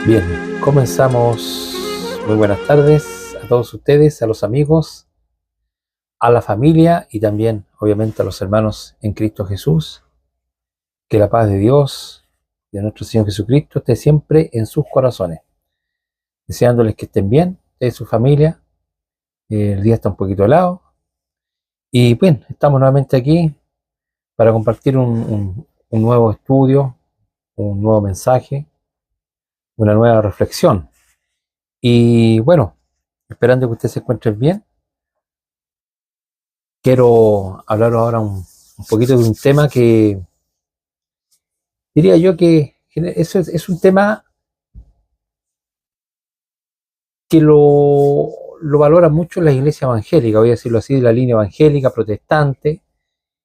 Bien, comenzamos. Muy buenas tardes a todos ustedes, a los amigos, a la familia y también, obviamente, a los hermanos en Cristo Jesús. Que la paz de Dios, de nuestro Señor Jesucristo, esté siempre en sus corazones. Deseándoles que estén bien, de su familia. El día está un poquito helado. Y bueno, estamos nuevamente aquí para compartir un nuevo estudio, un nuevo mensaje, una nueva reflexión. Y bueno, esperando que ustedes se encuentren bien, quiero hablar ahora un poquito de un tema que diría yo que eso es un tema que lo valora mucho la iglesia evangélica, voy a decirlo así, de la línea evangélica, protestante,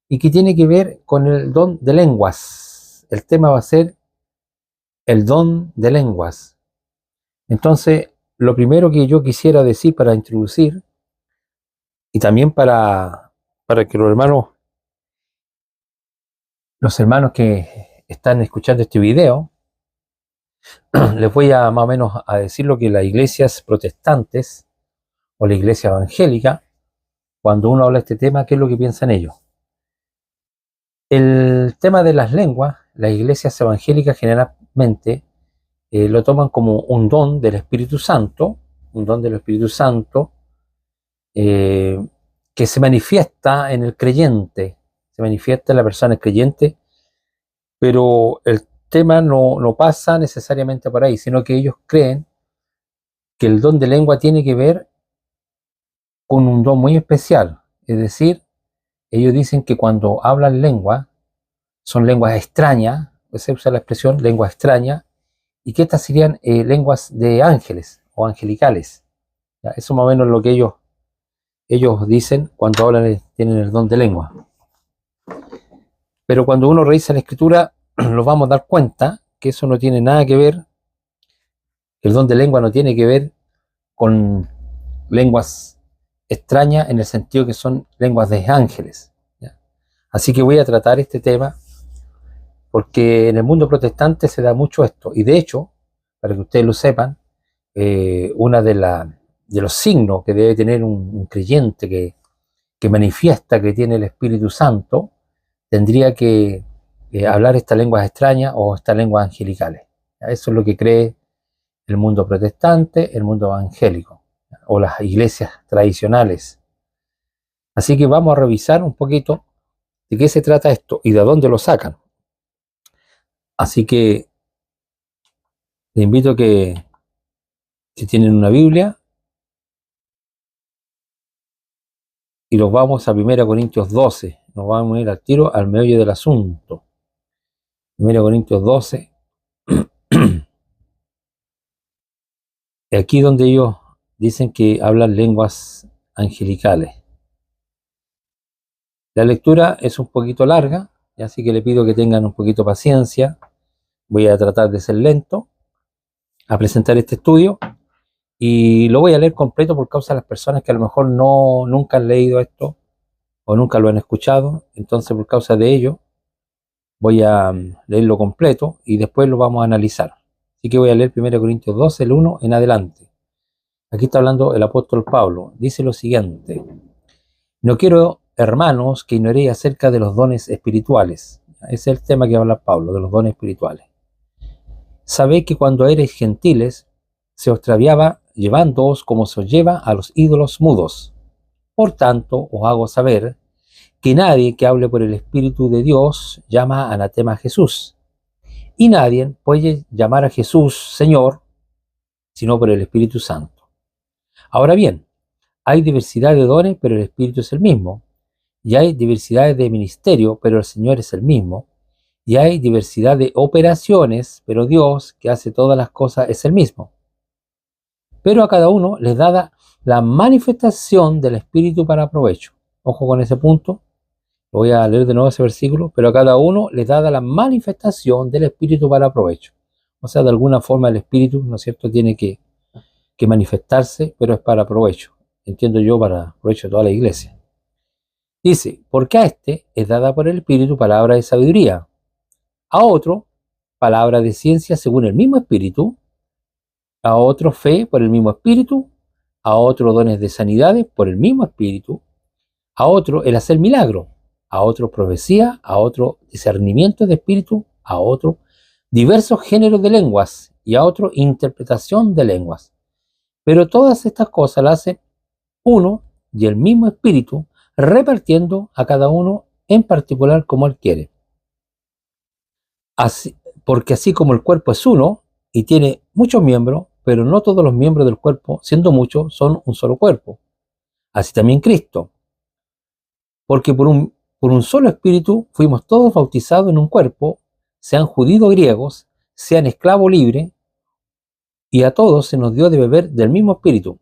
y que tiene que ver con el don de lenguas. El tema va a ser el don de lenguas. Entonces, lo primero que yo quisiera decir para introducir, y también para que los hermanos que están escuchando este video, les voy a más o menos a decir lo que las iglesias protestantes o la iglesia evangélica, cuando uno habla de este tema, qué es lo que piensan ellos. El tema de las lenguas, las iglesias evangélicas generalmente lo toman como un don del Espíritu Santo, un don del Espíritu Santo eh, que se manifiesta en el creyente, se manifiesta en la persona creyente, pero el tema no pasa necesariamente por ahí, sino que ellos creen que el don de lengua tiene que ver con un don muy especial. Es decir, ellos dicen que cuando hablan lengua, son lenguas extrañas, se usa la expresión lengua extraña, y que estas serían lenguas de ángeles o angelicales. ¿Ya? Eso más o menos es lo que ellos dicen cuando hablan, tienen el don de lengua. Pero cuando uno revisa la escritura, nos vamos a dar cuenta que eso no tiene nada que ver, el don de lengua no tiene que ver con lenguas extrañas en el sentido que son lenguas de ángeles. ¿Ya? Así que voy a tratar este tema porque en el mundo protestante se da mucho esto. Y de hecho, para que ustedes lo sepan, una de los signos que debe tener un creyente que manifiesta que tiene el Espíritu Santo, tendría que hablar estas lenguas extrañas o estas lenguas angelicales. ¿Ya? Eso es lo que cree el mundo protestante, el mundo evangélico, ¿ya? O las iglesias tradicionales. Así que vamos a revisar un poquito de qué se trata esto y de dónde lo sacan. Así que les invito a que, si tienen una Biblia, y los vamos a 1 Corintios 12. Nos vamos a ir al tiro al meollo del asunto. 1 Corintios 12. Aquí donde ellos dicen que hablan lenguas angelicales. La lectura es un poquito larga, así que le pido que tengan un poquito de paciencia. Voy a tratar de ser lento a presentar este estudio y lo voy a leer completo por causa de las personas que a lo mejor nunca han leído esto o nunca lo han escuchado. Entonces, por causa de ello, voy a leerlo completo y después lo vamos a analizar. Así que voy a leer 1 Corintios 12, el 1 en adelante. Aquí está hablando el apóstol Pablo. Dice lo siguiente: no quiero, hermanos, que ignoréis acerca de los dones espirituales. Ese es el tema que habla Pablo, de los dones espirituales. Sabéis que cuando erais gentiles, se os extraviaba llevándoos como se os lleva a los ídolos mudos. Por tanto, os hago saber que nadie que hable por el Espíritu de Dios llama anatema a Jesús. Y nadie puede llamar a Jesús Señor, sino por el Espíritu Santo. Ahora bien, hay diversidad de dones, pero el Espíritu es el mismo. Y hay diversidad de ministerio, pero el Señor es el mismo. Y hay diversidad de operaciones, pero Dios, que hace todas las cosas, es el mismo. Pero a cada uno les da la manifestación del Espíritu para provecho. Ojo con ese punto. Voy a leer de nuevo ese versículo. Pero a cada uno les da la manifestación del Espíritu para provecho. O sea, de alguna forma el Espíritu, ¿no es cierto?, tiene que manifestarse, pero es para provecho. Entiendo yo, para provecho de toda la iglesia. Dice, porque a este es dada por el Espíritu palabra de sabiduría, a otro palabra de ciencia según el mismo Espíritu, a otro fe por el mismo Espíritu, a otro dones de sanidades por el mismo Espíritu, a otro el hacer milagro, a otro profecía, a otro discernimiento de espíritu, a otro diversos géneros de lenguas y a otro interpretación de lenguas. Pero todas estas cosas las hace uno y el mismo Espíritu, repartiendo a cada uno en particular como él quiere. Así, porque así como el cuerpo es uno y tiene muchos miembros, pero no todos los miembros del cuerpo, siendo muchos, son un solo cuerpo. Así también Cristo. Porque por un solo Espíritu fuimos todos bautizados en un cuerpo, sean judíos o griegos, sean esclavos o libres, y a todos se nos dio de beber del mismo Espíritu.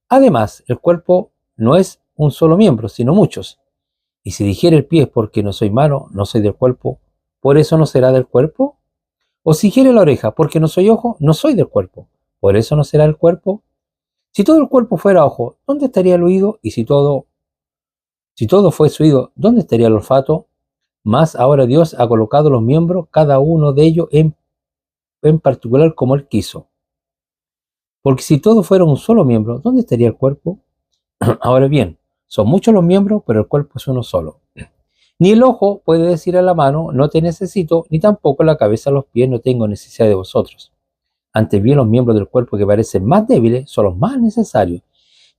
Además, el cuerpo no es un solo miembro, sino muchos. Y si dijere el pie es porque no soy mano, no soy del cuerpo, ¿por eso no será del cuerpo? O si dijere la oreja, porque no soy ojo, no soy del cuerpo, ¿por eso no será del cuerpo? Si todo el cuerpo fuera ojo, ¿dónde estaría el oído? Y si todo fuese oído, ¿dónde estaría el olfato? Mas ahora Dios ha colocado los miembros, cada uno de ellos en particular como él quiso. Porque si todos fueran un solo miembro, ¿dónde estaría el cuerpo? Ahora bien, son muchos los miembros, pero el cuerpo es uno solo. Ni el ojo puede decir a la mano, no te necesito, ni tampoco la cabeza a los pies, no tengo necesidad de vosotros. Antes bien, los miembros del cuerpo que parecen más débiles son los más necesarios,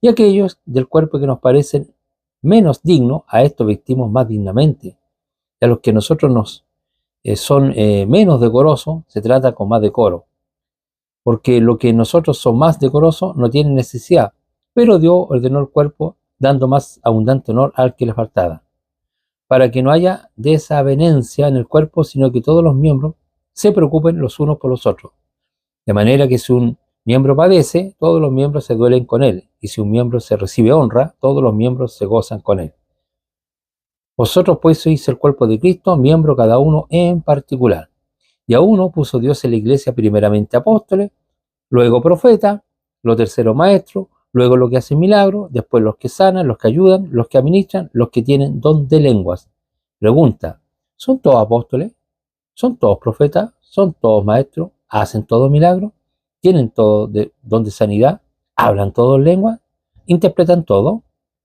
y aquellos del cuerpo que nos parecen menos dignos, a estos vestimos más dignamente. Y a los que nosotros nos son menos decorosos, se trata con más decoro. Porque lo que nosotros son más decorosos no tienen necesidad, pero Dios ordenó el cuerpo dando más abundante honor al que le faltaba, para que no haya desavenencia en el cuerpo, sino que todos los miembros se preocupen los unos por los otros. De manera que si un miembro padece, todos los miembros se duelen con él, y si un miembro se recibe honra, todos los miembros se gozan con él. Vosotros pues sois el cuerpo de Cristo, miembro cada uno en particular. Y a uno puso Dios en la iglesia primeramente apóstoles, luego profetas, lo tercero maestros, luego los que hacen milagros, después los que sanan, los que ayudan, los que administran, los que tienen don de lenguas. Pregunta, ¿son todos apóstoles? ¿Son todos profetas? ¿Son todos maestros? ¿Hacen todos milagros? ¿Tienen todo don de sanidad? ¿Hablan todos lenguas? ¿Interpretan todo?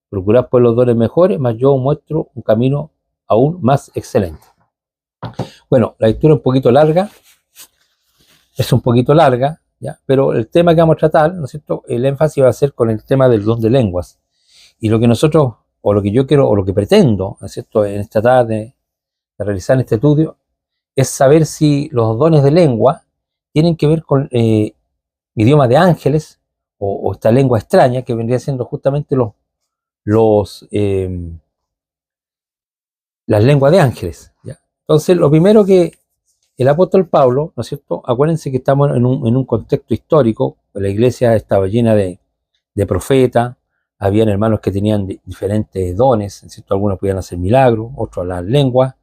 Procurad pues los dones mejores, mas yo muestro un camino aún más excelente. Bueno, la lectura es un poquito larga, ¿ya? Pero el tema que vamos a tratar, ¿no es cierto? El énfasis va a ser con el tema del don de lenguas. Y lo que nosotros, o lo que yo quiero, o lo que pretendo, ¿no es cierto?, en esta tarde de realizar este estudio, es saber si los dones de lengua tienen que ver con idioma de ángeles, o esta lengua extraña, que vendría siendo justamente los las lenguas de ángeles, ¿ya? Entonces, lo primero que el apóstol Pablo, ¿no es cierto? Acuérdense que estamos en un contexto histórico, la iglesia estaba llena de profetas, habían hermanos que tenían diferentes dones, ¿no es cierto? Algunos podían hacer milagros, otros las lenguas,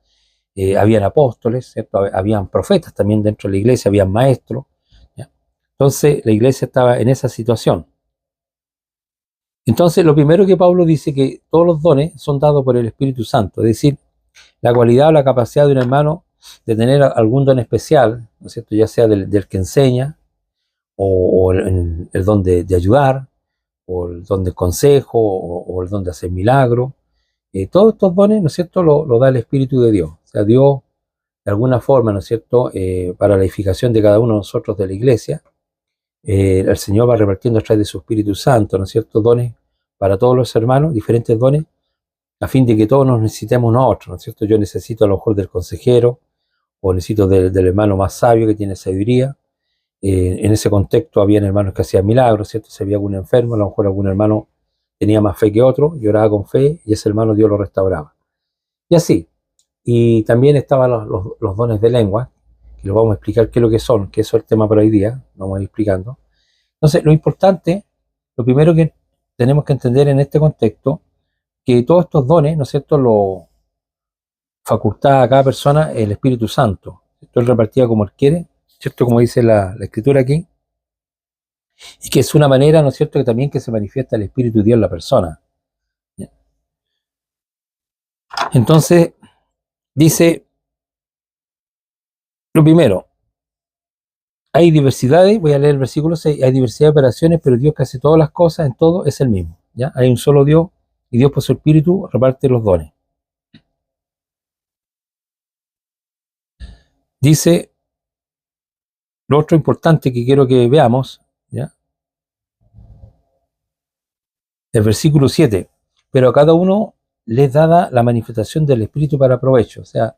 habían apóstoles, ¿cierto? Habían profetas también dentro de la iglesia, habían maestros, ¿ya? Entonces, la iglesia estaba en esa situación. Entonces, lo primero que Pablo dice que todos los dones son dados por el Espíritu Santo, es decir, la cualidad o la capacidad de un hermano de tener algún don especial, ¿no es cierto?, ya sea del que enseña, o el don de ayudar, o el don del consejo, o el don de hacer milagros. Todos estos dones, ¿no es cierto?, lo da el Espíritu de Dios. O sea, Dios, de alguna forma, ¿no es cierto?, para la edificación de cada uno de nosotros de la iglesia, el Señor va repartiendo a través de su Espíritu Santo, ¿no es cierto?, dones para todos los hermanos, diferentes dones, a fin de que todos nos necesitemos uno a otro, ¿no es cierto? Yo necesito a lo mejor del consejero, o necesito del hermano más sabio que tiene sabiduría. En ese contexto habían hermanos que hacían milagros, ¿cierto? Si había algún enfermo, a lo mejor algún hermano tenía más fe que otro, lloraba con fe y ese hermano Dios lo restauraba. Y así. Y también estaban los dones de lengua, que lo vamos a explicar qué es lo que son, que eso es el tema para hoy día, lo vamos a ir explicando. Entonces, lo importante, lo primero que tenemos que entender en este contexto, que todos estos dones, ¿no es cierto?, lo facultad a cada persona el Espíritu Santo. Esto es repartido como él quiere, ¿cierto?, como dice la escritura aquí, y que es una manera, ¿no es cierto?, que también que se manifiesta el Espíritu de Dios en la persona. Entonces, dice, lo primero, Hay diversidades, voy a leer el versículo 6, hay diversidad de operaciones, pero Dios que hace todas las cosas, en todo es el mismo. ¿Ya? Hay un solo Dios y Dios por su Espíritu reparte los dones. Dice, lo otro importante que quiero que veamos, ¿ya? El versículo 7, pero a cada uno les dada la manifestación del Espíritu para provecho. O sea,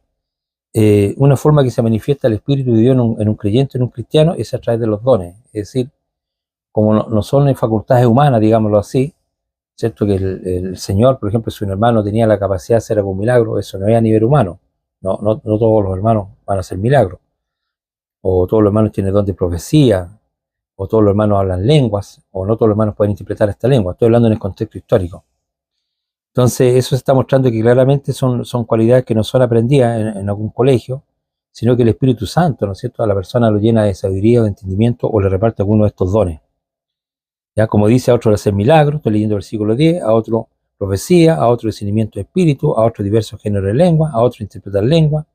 una forma que se manifiesta el Espíritu de Dios en un creyente, en un cristiano, es a través de los dones. Es decir, como no son facultades humanas, digámoslo así, ¿cierto? Que el Señor, por ejemplo, si un hermano tenía la capacidad de hacer algún milagro, eso no es a nivel humano. No todos los hermanos van a hacer milagros. O todos los hermanos tienen don de profecía, o todos los hermanos hablan lenguas, o no todos los hermanos pueden interpretar esta lengua. Estoy hablando en el contexto histórico. Entonces, eso se está mostrando que claramente son cualidades que no son aprendidas en algún colegio, sino que el Espíritu Santo, ¿no es cierto?, a la persona lo llena de sabiduría, de entendimiento, o le reparte alguno de estos dones. Ya, como dice, a otro le hacen milagros, estoy leyendo el versículo 10, a otro profecía, a otro discernimiento de espíritu, a otro diversos géneros de lengua, a otro interpretar lengua.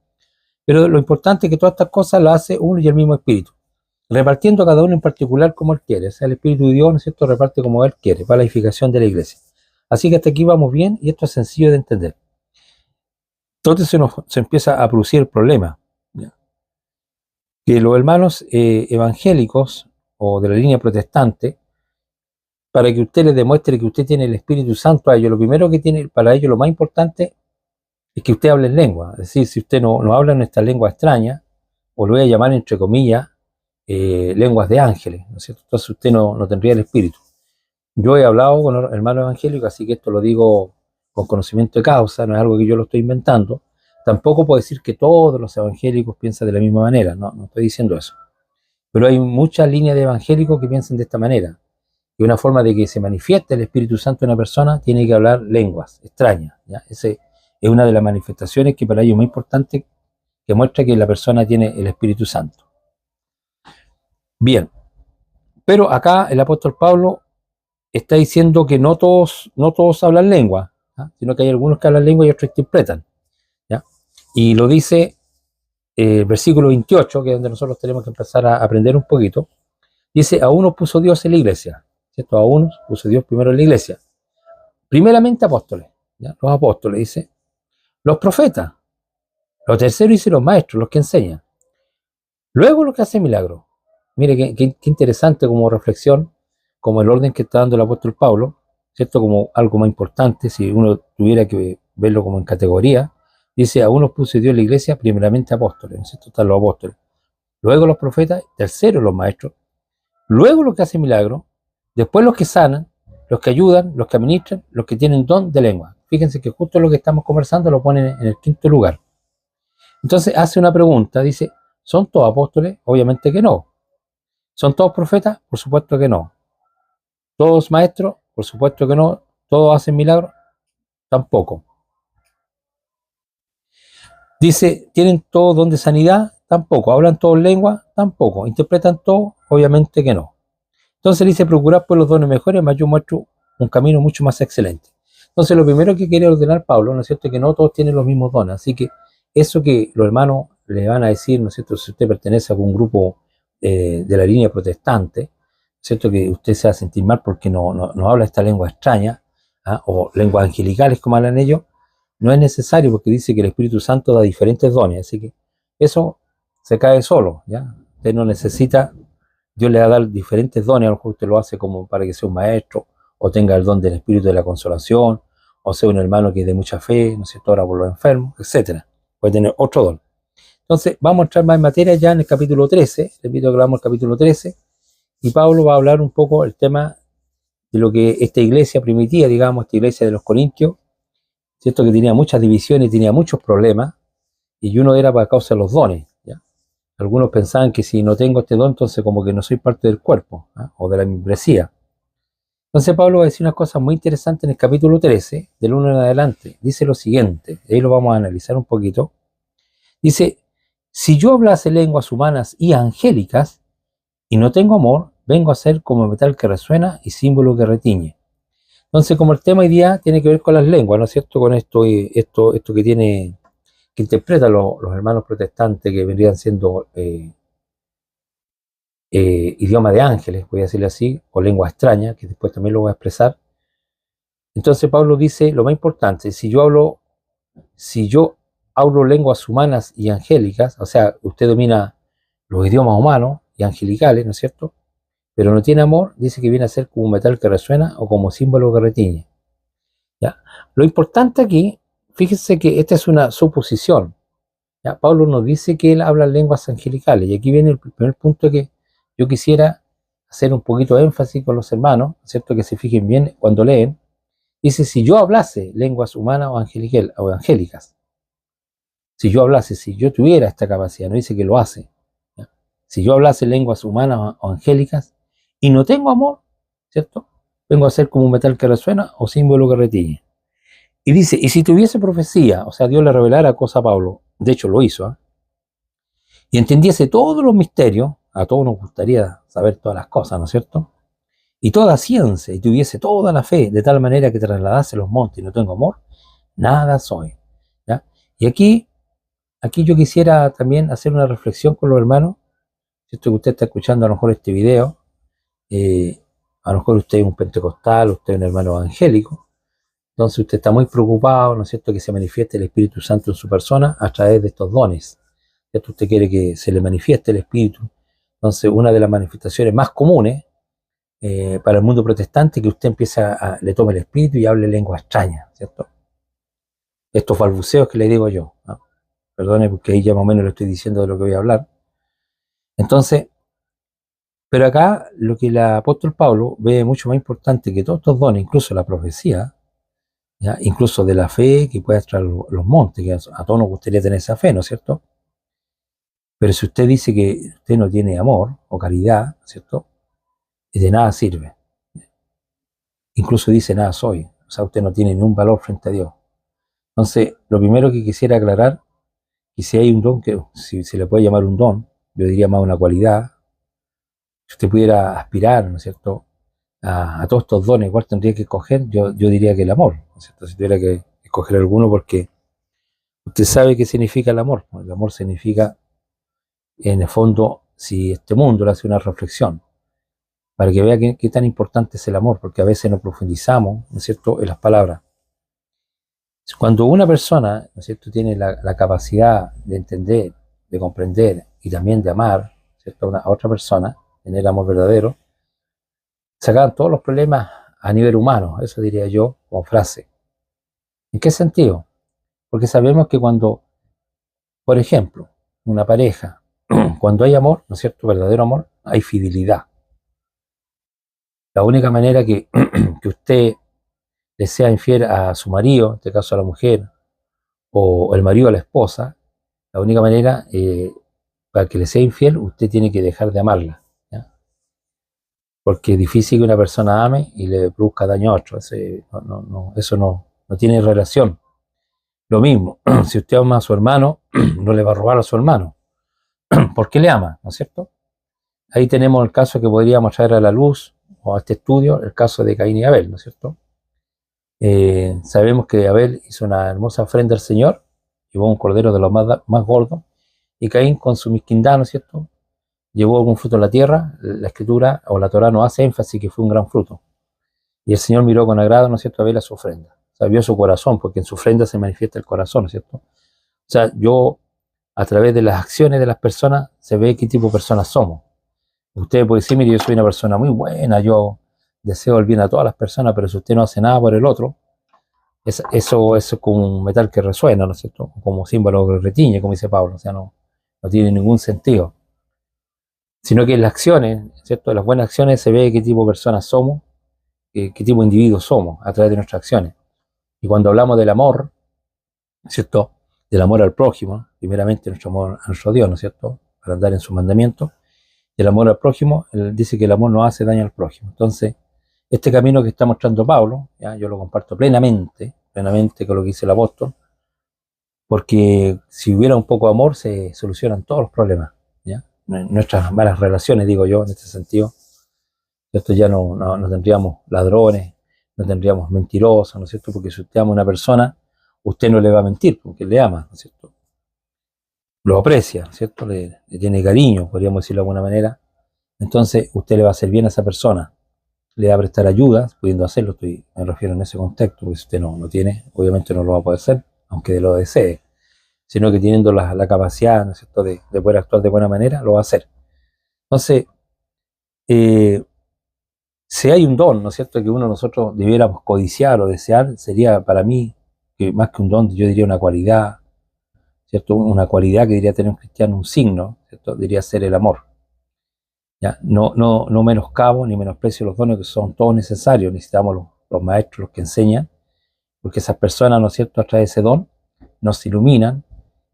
Pero lo importante es que todas estas cosas las hace uno y el mismo Espíritu, repartiendo a cada uno en particular como Él quiere. O sea, el Espíritu de Dios, ¿no es cierto?, reparte como Él quiere, para la edificación de la iglesia. Así que hasta aquí vamos bien y esto es sencillo de entender. Entonces se empieza a producir el problema, ¿ya? Que los hermanos evangélicos o de la línea protestante, para que usted les demuestre que usted tiene el Espíritu Santo a ellos, lo primero que tiene para ellos, lo más importante, es que usted hable en lengua. Es decir, si usted no habla en esta lengua extraña, o lo voy a llamar entre comillas, lenguas de ángeles, ¿no es cierto? Entonces usted no tendría el Espíritu. Yo he hablado con hermanos evangélicos, así que esto lo digo con conocimiento de causa, no es algo que yo lo estoy inventando. Tampoco puedo decir que todos los evangélicos piensan de la misma manera, no estoy diciendo eso. Pero hay muchas líneas de evangélicos que piensan de esta manera. Y una forma de que se manifieste el Espíritu Santo en una persona tiene que hablar lenguas extrañas, ¿ya? Ese es una de las manifestaciones que para ellos es muy importante, que muestra que la persona tiene el Espíritu Santo. Bien, pero acá el apóstol Pablo está diciendo que no todos hablan lengua, ¿ya? Sino que hay algunos que hablan lengua y otros interpretan, ¿ya? Y lo dice el versículo 28, que es donde nosotros tenemos que empezar a aprender un poquito. Dice, a unos puso Dios en la iglesia, ¿cierto? A unos puso Dios primero en la iglesia. Primeramente apóstoles, ¿ya? Los apóstoles, dice, los profetas, los terceros dice los maestros, los que enseñan. Luego los que hacen milagros. Mire qué interesante como reflexión, como el orden que está dando el apóstol Pablo, ¿cierto? Como algo más importante, si uno tuviera que verlo como en categoría, dice, a unos puso Dios en la iglesia, primeramente apóstoles, ¿cierto? Están los apóstoles. Luego los profetas, tercero los maestros, luego los que hacen milagros, después los que sanan, los que ayudan, los que administran, los que tienen don de lengua. Fíjense que justo lo que estamos conversando lo ponen en el quinto lugar. Entonces hace una pregunta, dice, ¿son todos apóstoles? Obviamente que no. ¿Son todos profetas? Por supuesto que no. ¿Todos maestros? Por supuesto que no. ¿Todos hacen milagros? Tampoco. Dice, ¿tienen todo don de sanidad? Tampoco. ¿Hablan todos lengua? Tampoco. ¿Interpretan todo? Obviamente que no. Entonces dice, procurar por los dones mejores, más yo muestro un camino mucho más excelente. Entonces lo primero que quiere ordenar Pablo, ¿no es cierto?, es que no todos tienen los mismos dones. Así que eso que los hermanos le van a decir, ¿no es cierto?, si usted pertenece a algún grupo de la línea protestante, ¿no es cierto?, que usted se va a sentir mal porque no habla esta lengua extraña, ¿ah?, o lenguas angelicales como hablan ellos, no es necesario porque dice que el Espíritu Santo da diferentes dones. Así que eso se cae solo, ¿ya? Usted no necesita... Dios le va a dar diferentes dones, a lo mejor usted lo hace como para que sea un maestro, o tenga el don del espíritu de la consolación, o sea un hermano que es de mucha fe, no sé, ora por los enfermos, etc. Puede tener otro don. Entonces, vamos a entrar más en materia ya en el capítulo 13, repito que hablamos del capítulo 13, y Pablo va a hablar un poco el tema de lo que esta iglesia primitiva, digamos, esta iglesia de los Corintios, cierto que tenía muchas divisiones, tenía muchos problemas, y uno era por causa de los dones, ¿ya? Algunos pensaban que si no tengo este don, entonces como que no soy parte del cuerpo, ¿eh?, o de la membresía. Entonces Pablo va a decir unas cosas muy interesantes en el capítulo 13, del 1 en adelante. Dice lo siguiente, ahí lo vamos a analizar un poquito. Dice, si yo hablase lenguas humanas y angélicas, y no tengo amor, vengo a ser como metal que resuena y símbolo que retiñe. Entonces, como el tema hoy día tiene que ver con las lenguas, ¿no es cierto?, con esto que tiene... que interpretan los hermanos protestantes que vendrían siendo idioma de ángeles, voy a decirle así, o lengua extraña, que después también lo voy a expresar. Entonces Pablo dice, lo más importante, si yo hablo lenguas humanas y angélicas, o sea, usted domina los idiomas humanos y angelicales, ¿no es cierto? Pero no tiene amor, dice que viene a ser como un metal que resuena o como símbolo que retiñe. ¿Ya? Lo importante aquí, fíjense que esta es una suposición. ¿Ya? Pablo nos dice que él habla lenguas angelicales, y aquí viene el primer punto que yo quisiera hacer un poquito de énfasis con los hermanos, ¿cierto? Que se fijen bien cuando leen. Dice, si yo hablase lenguas humanas o angélicas, si yo hablase, si yo tuviera esta capacidad, no dice que lo hace, ¿ya? Si yo hablase lenguas humanas o angélicas y no tengo amor, ¿cierto? Vengo a ser como un metal que resuena o símbolo que retiñe. Y dice, y si tuviese profecía, o sea, Dios le revelara cosas a Pablo, de hecho lo hizo, ¿eh? Y entendiese todos los misterios, a todos nos gustaría saber todas las cosas, ¿no es cierto? Y toda ciencia, y tuviese toda la fe, de tal manera que trasladase los montes y no tengo amor, nada soy, ¿ya? Y aquí yo quisiera también hacer una reflexión con los hermanos, ¿cierto? Que usted está escuchando a lo mejor este video, a lo mejor usted es un pentecostal, usted es un hermano evangélico, entonces usted está muy preocupado, ¿no es cierto?, que se manifieste el Espíritu Santo en su persona a través de estos dones, ¿cierto? Usted quiere que se le manifieste el Espíritu. Entonces, una de las manifestaciones más comunes para el mundo protestante es que usted le tome el Espíritu y hable lengua extraña, ¿cierto? Estos balbuceos que le digo yo, ¿no? Perdone porque ahí ya más o menos le estoy diciendo de lo que voy a hablar. Entonces, pero acá lo que el apóstol Pablo ve mucho más importante que todos estos dones, incluso la profecía, ¿ya? Incluso de la fe que puede extraer los montes, que a todos nos gustaría tener esa fe, ¿no es cierto? Pero si usted dice que usted no tiene amor o caridad, ¿no es cierto? Y de nada sirve. Incluso dice nada soy, o sea, usted no tiene ningún valor frente a Dios. Entonces, lo primero que quisiera aclarar, y si hay un don, que si se le puede llamar un don, yo diría más una cualidad, si usted pudiera aspirar, ¿no es cierto?, a todos estos dones, igual tendría que escoger, yo diría que el amor, ¿no es cierto?, si tuviera que escoger alguno, porque usted sabe qué significa el amor. El amor significa, en el fondo, si este mundo le hace una reflexión, para que vea qué tan importante es el amor, porque a veces no profundizamos, ¿no es cierto?, en las palabras. Cuando una persona, ¿no es cierto?, tiene la capacidad de entender, de comprender y también de amar, ¿cierto?, a otra persona, tener amor verdadero, se acaban todos los problemas a nivel humano, eso diría yo como frase. ¿En qué sentido? Porque sabemos que cuando, por ejemplo, una pareja, cuando hay amor, ¿no es cierto?, verdadero amor, hay fidelidad. La única manera que usted le sea infiel a su marido, en este caso a la mujer, o el marido a la esposa, la única manera para que le sea infiel, usted tiene que dejar de amarla, ¿ya? Porque es difícil que una persona ame y le produzca daño a otro. Eso no tiene relación. Lo mismo, si usted ama a su hermano, no le va a robar a su hermano, porque le ama, ¿no es cierto? Ahí tenemos el caso que podríamos traer a la luz, o a este estudio, el caso de Caín y Abel, ¿no es cierto? Sabemos que Abel hizo una hermosa ofrenda al Señor, llevó un cordero de los más gordos, y Caín con su mezquindad, ¿no es cierto?, llevó algún fruto a la tierra. La escritura o la Torá nos hace énfasis que fue un gran fruto. Y el Señor miró con agrado, ¿no es cierto?, a Abel a su ofrenda. O sea, vio su corazón, porque en su ofrenda se manifiesta el corazón, ¿no es cierto? O sea, a través de las acciones de las personas, se ve qué tipo de personas somos. Usted puede decir, mire, yo soy una persona muy buena, yo deseo el bien a todas las personas, pero si usted no hace nada por el otro, eso es como un metal que resuena, ¿no es cierto?, como símbolo que retiñe, como dice Pablo. O sea, no tiene ningún sentido. Sino que en las acciones, ¿cierto?, en las buenas acciones se ve qué tipo de personas somos, qué tipo de individuos somos a través de nuestras acciones. Y cuando hablamos del amor, ¿cierto?, del amor al prójimo, primeramente nuestro amor a nuestro Dios, ¿no es cierto?, para andar en sus mandamientos, y el amor al prójimo, él dice que el amor no hace daño al prójimo. Entonces, este camino que está mostrando Pablo, ¿ya?, yo lo comparto plenamente con lo que dice el apóstol, porque si hubiera un poco de amor se solucionan todos los problemas, ¿ya? Nuestras malas relaciones, digo yo, en este sentido. Esto ya no tendríamos ladrones, no tendríamos mentirosos, ¿no es cierto? Porque si usted ama a una persona, usted no le va a mentir, porque le ama, ¿no es cierto? Lo aprecia, ¿cierto? Le tiene cariño, podríamos decirlo de alguna manera, entonces usted le va a hacer bien a esa persona, le va a prestar ayuda, pudiendo hacerlo, me refiero en ese contexto, porque si usted no tiene, obviamente no lo va a poder hacer, aunque lo desee, sino que teniendo la capacidad, ¿no es cierto?, de poder actuar de buena manera, lo va a hacer. Entonces, eh, si hay un don, ¿no es cierto?, que nosotros debiéramos codiciar o desear, sería para mí, que más que un don, yo diría una cualidad, ¿cierto? Una cualidad que debería tener un cristiano, un signo, ¿cierto? Debería ser el amor. ¿Ya? No menoscabo ni menosprecio los dones, que son todos necesarios. Necesitamos los maestros, los que enseñan, porque esas personas, ¿no es cierto?, a través de ese don, nos iluminan,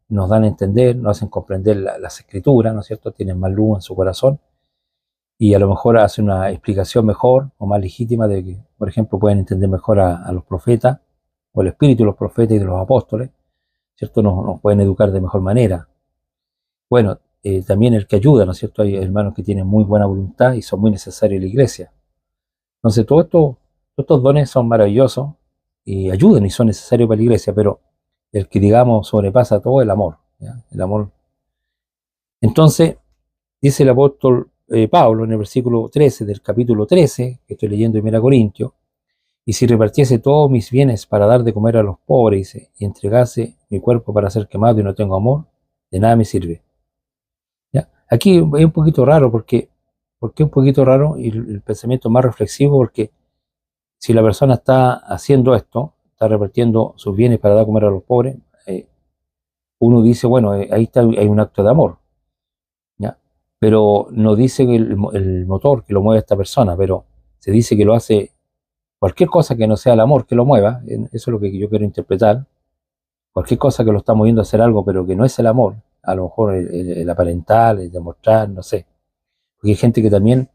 nos dan a entender, nos hacen comprender las escrituras, ¿no es cierto?, tienen más luz en su corazón, y a lo mejor hacen una explicación mejor o más legítima de que, por ejemplo, pueden entender mejor a los profetas, o el espíritu de los profetas y de los apóstoles, ¿cierto? Nos pueden educar de mejor manera. Bueno, también el que ayuda, ¿no es cierto? Hay hermanos que tienen muy buena voluntad y son muy necesarios en la iglesia. Entonces, todos estos dones son maravillosos y ayudan y son necesarios para la iglesia, pero el que, digamos, sobrepasa todo es el amor, ¿ya? El amor. Entonces, dice el apóstol Pablo en el versículo 13 del capítulo 13, que estoy leyendo en 1 Corintios, y si repartiese todos mis bienes para dar de comer a los pobres y entregase mi cuerpo para ser quemado y no tengo amor, de nada me sirve. ¿Ya? Aquí es un poquito raro, ¿por qué un poquito raro? Y el pensamiento más reflexivo, porque si la persona está haciendo esto, está repartiendo sus bienes para dar de comer a los pobres, uno dice, bueno, ahí está, hay un acto de amor, ¿ya? Pero no dice que el motor que lo mueve a esta persona, pero se dice que lo hace cualquier cosa que no sea el amor que lo mueva, eso es lo que yo quiero interpretar, cualquier cosa que lo está moviendo a hacer algo, pero que no es el amor, a lo mejor el aparentar, el demostrar, no sé, porque hay gente que también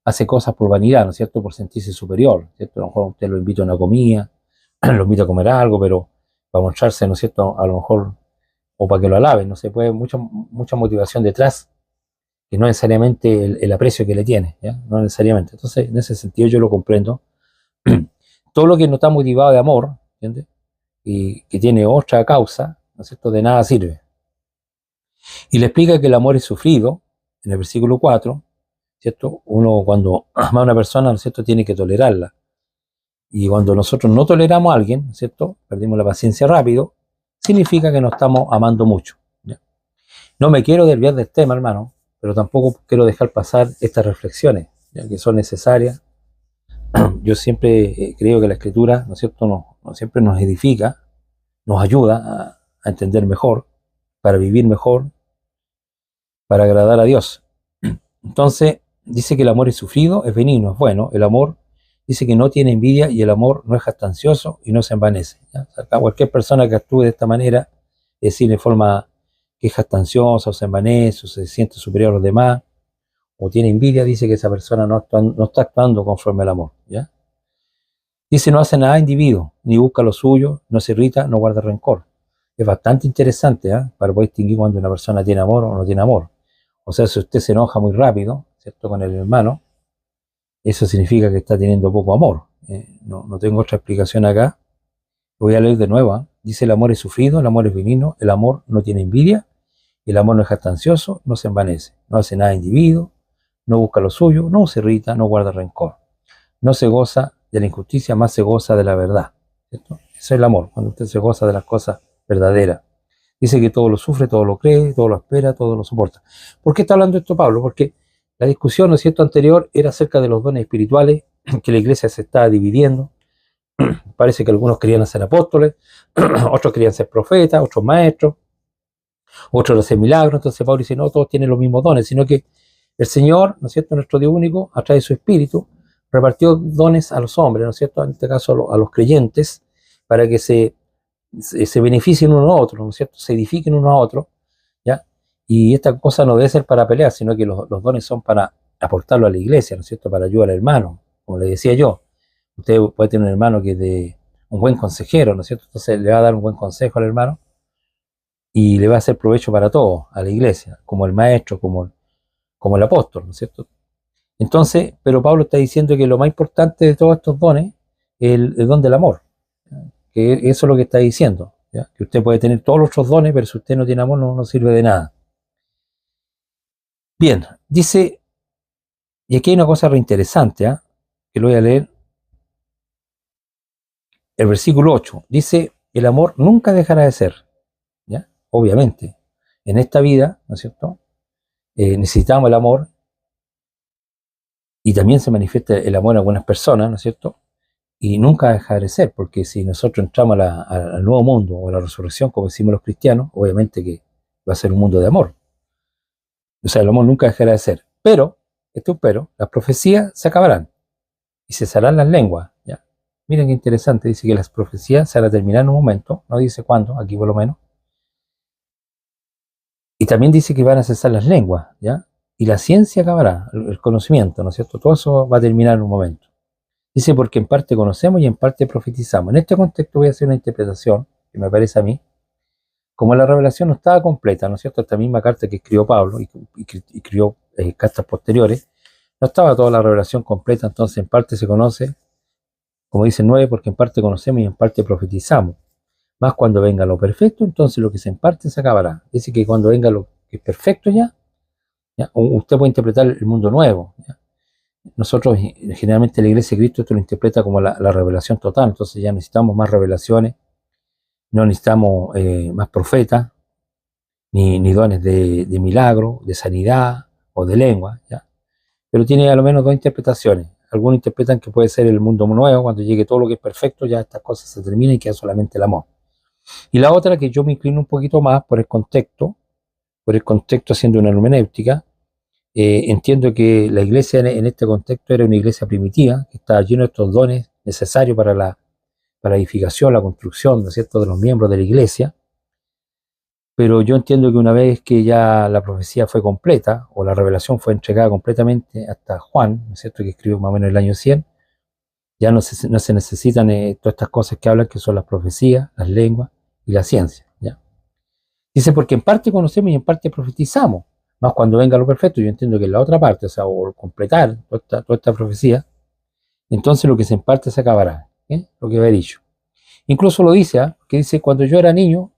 hace cosas por vanidad, ¿no es cierto?, por sentirse superior, ¿cierto? A lo mejor usted lo invita a una comida, lo invita a comer algo, pero para mostrarse, ¿no es cierto?, a lo mejor, o para que lo alaben, no sé, puede mucha motivación detrás, que no necesariamente el aprecio que le tiene, ¿ya? No necesariamente. Entonces, en ese sentido yo lo comprendo. Todo lo que no está motivado de amor, ¿entiendes?, y que tiene otra causa, ¿no es cierto?, de nada sirve. Y le explica que el amor es sufrido, en el versículo 4, ¿cierto? Uno cuando ama a una persona, ¿no es cierto?, tiene que tolerarla. Y cuando nosotros no toleramos a alguien, ¿no es cierto?, perdimos la paciencia rápido, significa que nos estamos amando mucho, ¿ya? No me quiero desviar del tema, hermano, pero tampoco quiero dejar pasar estas reflexiones, ¿ya?, que son necesarias. Yo siempre creo que la escritura, ¿no es cierto?, no siempre nos edifica, nos ayuda a entender mejor, para vivir mejor, para agradar a Dios. Entonces, dice que el amor es sufrido, es benigno, es bueno. El amor dice que no tiene envidia y el amor no es jactancioso y no se envanece, ¿ya? O sea, cualquier persona que actúe de esta manera, es decir, de forma que es jactanciosa o se envanece o se siente superior a los demás o tiene envidia, dice que esa persona no está actuando conforme al amor, ¿ya? Dice, no hace nada individuo, ni busca lo suyo, no se irrita, no guarda rencor. Es bastante interesante, ¿eh?, para poder distinguir cuando una persona tiene amor o no tiene amor. O sea, si usted se enoja muy rápido, ¿cierto?, con el hermano, eso significa que está teniendo poco amor. No tengo otra explicación acá. Lo voy a leer de nuevo, ¿eh? Dice, el amor es sufrido, el amor es benigno, el amor no tiene envidia, el amor no es jactancioso, no se envanece, no hace nada individuo, no busca lo suyo, no se irrita, no guarda rencor. No se goza de la injusticia, más se goza de la verdad, ¿cierto? Eso es el amor, cuando usted se goza de las cosas verdaderas. Dice que todo lo sufre, todo lo cree, todo lo espera, todo lo soporta. ¿Por qué está hablando esto Pablo? Porque la discusión, ¿no es cierto?, anterior era acerca de los dones espirituales, que la iglesia se estaba dividiendo. Parece que algunos querían ser apóstoles, otros querían ser profetas, otros maestros, otros hacer milagros. Entonces Pablo dice, no, todos tienen los mismos dones, sino que el Señor, ¿no es cierto?, nuestro Dios único, a través de su Espíritu, repartió dones a los hombres, ¿no es cierto?, en este caso a los creyentes, para que se beneficien uno a otro, ¿no es cierto?, se edifiquen uno a otro, ¿ya? Y esta cosa no debe ser para pelear, sino que los dones son para aportarlo a la iglesia, ¿no es cierto?, para ayudar al hermano, como le decía yo. Usted puede tener un hermano que es de un buen consejero, ¿no es cierto?, entonces le va a dar un buen consejo al hermano y le va a hacer provecho para todos, a la iglesia, como el maestro, como el apóstol, ¿no es cierto? Entonces, pero Pablo está diciendo que lo más importante de todos estos dones es el don del amor, ¿ya?, que eso es lo que está diciendo, ¿ya?, que usted puede tener todos los otros dones, pero si usted no tiene amor no sirve de nada. Bien, dice Y aquí hay una cosa reinteresante, que lo voy a leer. El versículo 8 dice, el amor nunca dejará de ser, ¿ya? Obviamente, en esta vida, ¿no es cierto? Necesitamos el amor y también se manifiesta el amor en algunas personas, ¿no es cierto? Y nunca dejará de ser, porque si nosotros entramos al nuevo mundo o a la resurrección, como decimos los cristianos, obviamente que va a ser un mundo de amor. O sea, el amor nunca dejará de ser. Pero, esto es un pero, las profecías se acabarán y cesarán las lenguas, ¿ya? Miren qué interesante, dice que las profecías se van a terminar en un momento, no dice cuándo, aquí por lo menos. Y también dice que van a cesar las lenguas, ¿ya? Y la ciencia acabará, el conocimiento, ¿no es cierto? Todo eso va a terminar en un momento. Dice, porque en parte conocemos y en parte profetizamos. En este contexto voy a hacer una interpretación, que me parece a mí, como la revelación no estaba completa, ¿no es cierto? Esta misma carta que escribió Pablo y escribió cartas posteriores, no estaba toda la revelación completa, entonces en parte se conoce, como dice el 9, porque en parte conocemos y en parte profetizamos. Más cuando venga lo perfecto, entonces lo que se en parte se acabará. Dice que cuando venga lo que es perfecto ya, usted puede interpretar el mundo nuevo, ¿ya? Nosotros, generalmente la Iglesia de Cristo, esto lo interpreta como la revelación total, entonces ya necesitamos más revelaciones, no necesitamos más profetas, ni dones de milagro, de sanidad o de lengua, ¿ya? Pero tiene a lo menos dos interpretaciones. Algunos interpretan que puede ser el mundo nuevo, cuando llegue todo lo que es perfecto, ya estas cosas se terminan y queda solamente el amor. Y la otra, que yo me inclino un poquito más por el contexto haciendo una hermenéutica, entiendo que la iglesia en este contexto era una iglesia primitiva, que estaba llena de estos dones necesarios para la edificación, la construcción, ¿no es cierto?, de los miembros de la iglesia. Pero yo entiendo que una vez que ya la profecía fue completa, o la revelación fue entregada completamente hasta Juan, ¿no es cierto?, que escribió más o menos en el año 100, ya no se necesitan todas estas cosas que hablan, que son las profecías, las lenguas y la ciencia, ¿ya? Dice, porque en parte conocemos y en parte profetizamos, más cuando venga lo perfecto. Yo entiendo que en la otra parte, o sea, o completar toda esta profecía, entonces lo que se en parte se acabará, ¿eh? Lo que había dicho. Incluso lo dice, que dice, cuando yo era niño,